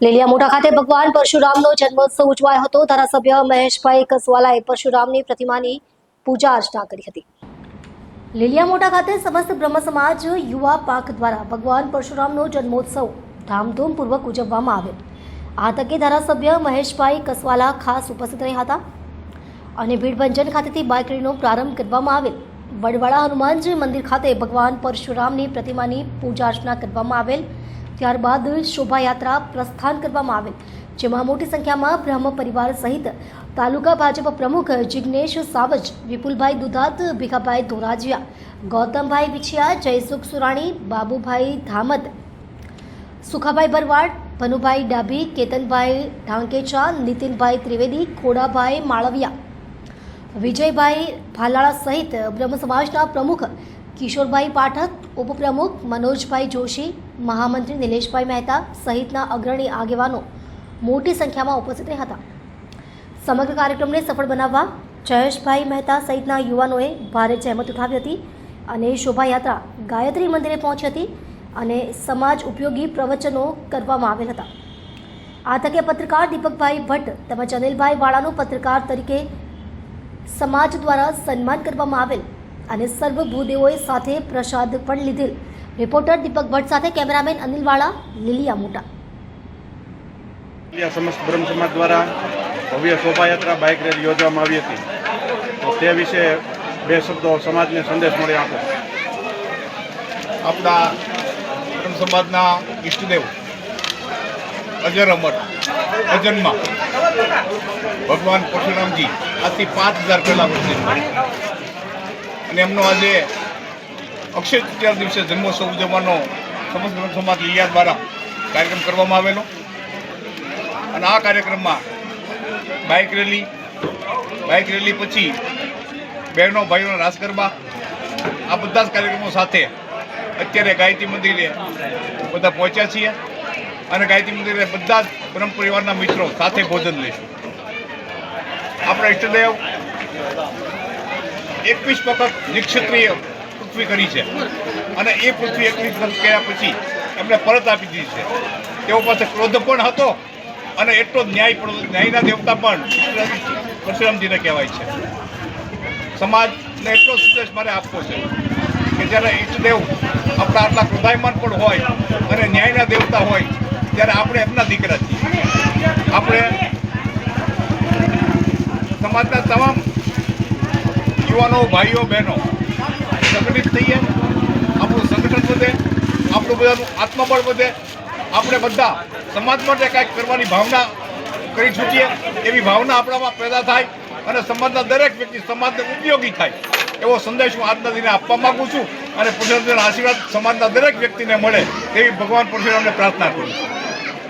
લીલિયા મોટા ખાતે ભગવાન પરશુરામનો જન્મોત્સવ ઉજવાયો હતો। ધારાસભ્ય મહેશભાઈ કસવાલાએ પરશુરામની પ્રતિમાની પૂજા અર્ચના કરી હતી। લીલિયા મોટા ખાતે સમસ્ત બ્રહ્મ સમાજ યુવા પાક દ્વારા ભગવાન પરશુરામનો જન્મોત્સવ ધામધૂમપૂર્વક ઉજવવામાં આવ્યો। આ તકે ધારાસભ્ય મહેશભાઈ કસવાલા ખાસ ઉપસ્થિત રહ્યા હતા અને ભીડભંજન ખાતેથી બાઇક રેલીનો પ્રારંભ કરવામાં આવેલ। વડવાડા હનુમાનજી મંદિર ખાતે ભગવાન પરશુરામની પ્રતિમાની પૂજા અર્ચના કરવામાં આવેલ। ત્યારબાદ શોભાયાત્રા પ્રસ્થાન કરવામાં આવેલ, જેમાં મોટી સંખ્યામાં બ્રહ્મ પરિવાર સહિત તાલુકા ભાજપ પ્રમુખ જિગ્નેશ સાવજ, વિપુલભાઈ દુધાત, ભીખાભાઈ ધોરાજીયા, ગૌતમભાઈ વિછિયા, જયસુખ સુરાણી, બાબુભાઈ ધામત, સુખાભાઈ ભરવાડ, ભનુભાઈ ડાભી, કેતનભાઈ ઢાંકેચા, નીતિનભાઈ ત્રિવેદી, ખોડાભાઈ માળવિયા, વિજયભાઈ ભાલાળા સહિત બ્રહ્મ સમાજના પ્રમુખ કિશોરભાઈ પાઠક, ઉપપ્રમુખ મનોજભાઈ જોશી, મહામંત્રી નિલેશભાઈ મહેતા સહિતના અગ્રણી આગેવાનો મોટી સંખ્યામાં ઉપસ્થિત રહ્યા હતા। સમગ્ર કાર્યક્રમને સફળ બનાવવા જયેશભાઈ મહેતા સહિતના યુવાનોએ ભારે જહેમત ઉઠાવી હતી અને શોભાયાત્રા ગાયત્રી મંદિરે પહોંચી હતી અને સમાજ ઉપયોગી પ્રવચનો કરવામાં આવેલ હતા। આ તકે પત્રકાર દીપકભાઈ ભટ્ટ તેમજ અનિલભાઈ વાળાનું પત્રકાર તરીકે સમાજ દ્વારા સન્માન કરવામાં આવેલ અને સર્વ ભૂદેવોએ સાથે પ્રસાદ પણ લીધેલ। રિપોર્ટર દીપક ભટ્ટ સાથે કેમેરામેન અનિલ વાળા, લીલિયા મોટા। સમસ્ત બ્રહ્મ સમાજ દ્વારા ભવ્ય શોભાયાત્રા બાઇક રેલી યોજવામાં આવી હતી, તો તે વિશે બે શબ્દો સમાજને સંદેશ મળે આપો। આપણા બ્રહ્મ સમાજના ઈષ્ટદેવ અજર અમર અજન્મા ભગવાન પરશુરામજી આજથી 5000 પહેલાં અને એમનો આજે અક્ષય તૃતીયા દિવસે જન્મોત્સવ ઉજવવાનો સમસ્ત બ્રહ્મ સમાજ લીલિયા દ્વારા કાર્યક્રમ કરવામાં આવેલો અને આ કાર્યક્રમમાં બાઇક રેલી પછી બહેનો ભાઈઓના રાસ ગરબા, આ બધા જ કાર્યક્રમો સાથે અત્યારે ગાયત્રી મંદિરે બધા પહોંચ્યા છીએ અને ગાયત્રી મંદિરે બધા જ બ્રહ્મ પરિવારના મિત્રો સાથે ભોજન લઈશું। આપણા ઈષ્ટદેવ 21 વખત નિક્ષત્રિય પૃથ્વી કરી છે અને એ પૃથ્વી 21 વખત કર્યા પછી એમણે પરત આપી દીધી છે। તેઓ પાસે ક્રોધ પણ હતો અને એટલો જ ન્યાય પણ, ન્યાયના દેવતા પણ પરશુરામજીને કહેવાય છે। સમાજને એટલો સંદેશ મારે આપવો છે કે જ્યારે ઈષ્ટદેવ આપણા આટલા ક્રોધાયમાન પણ હોય અને ન્યાયના દેવતા હોય ત્યારે આપણે એમના દીકરા છીએ। આપણે સમાજના તમામ યુવાનો, ભાઈઓ, બહેનો સંગઠિત થઈએ, આપણું સંગઠન વધે, આપણું બધાનું આત્મબળ વધે, આપણે બધા સમાજ માટે કાંઈક કરવાની ભાવના કરી છૂટીએ, એવી ભાવના આપણામાં પેદા થાય અને સમાજના દરેક વ્યક્તિ સમાજને ઉપયોગી થાય, એવો સંદેશ હું આજના દિને આપવા માગું છું અને પરશુરામજીના આશીર્વાદ સમાજના દરેક વ્યક્તિને મળે એવી ભગવાન પરશુરામને પ્રાર્થના કરું છું।